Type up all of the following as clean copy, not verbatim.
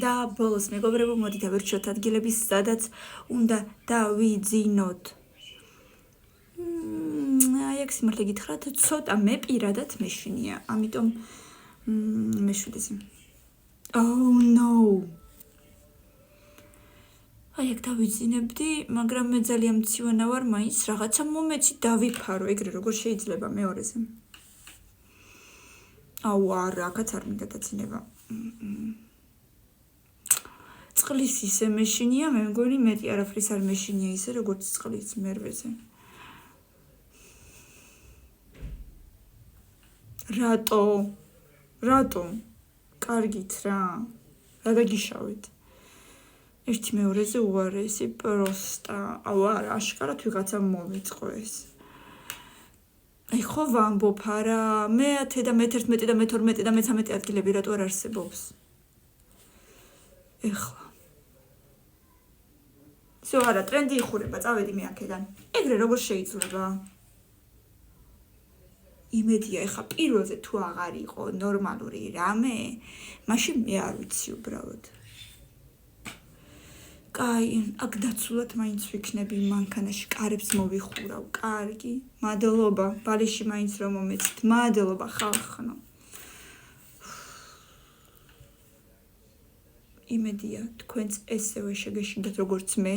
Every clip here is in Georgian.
და ბოლოს მეგობრებო, მოდით ავირჩიოთ ადგილების, სადაც უნდა დავიძინოთ. აი აქ სიმართლე გითხრათ, ცოტა მე პირადად მეშინია, ამიტომ მეშვიდე. Oh no. აი აქ დავიძინებდი, მაგრამ მე ძალიან მცივანა ვარ, მაინც რაღაცა მომეცი დავიფარო, ეგრე როგორ შეიძლება მეორეზე. აუ არა, აქაც არ მინდა დაცინება. წყლის ისე მეშინია, მე მგონი მეტი არაფრის არ მეშინია ისე, როგორც წყლის მერვეზე. რატო? კარგით რა. რა დაგიშავეთ? ერთი მეორეზე უარესი პროსტა. აუ არა, აშკარად ვიღაცა მომიწყო ეს. აი ხო ვამბობ არა, მე-10 და მე-11 და მე-12 და მე-13 ადგილები რატო არ არსებობს? ეხლა. всё არა, ტრენდი იხურება, წავედი მე აქედან. ეგრე როგორ შეიძლება? იმედია, ეხა პირველზე თუ აღარ იყო ნორმალური რამე, მაშინ მე არ ვიცი უბრალოდ. კაი, აქ დაცულად მაინც ვიქნები მანქანაში, კარებს მოვიხურავ. კარგი, მადლობა, ბალიში მაინც რომ მომეცით. მადლობა ხალხო. იმედია, თქვენც ესევე შეგეშინდათ როგორც მე,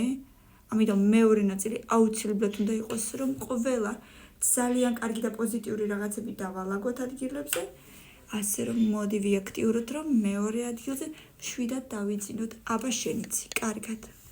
ამიტომ მეორე ნაწილი აუცილებლად უნდა იყოს, რომ ყველა ძალიან კარგი და პოზიტიური რაღაცები დავალაგოთ ადგილებზე, ასე რომ მოდი ვიაქტიუროთ, რომ მეორე ადგილზე შვიდად დავიძინოთ. აბა შენიცი, კარგად.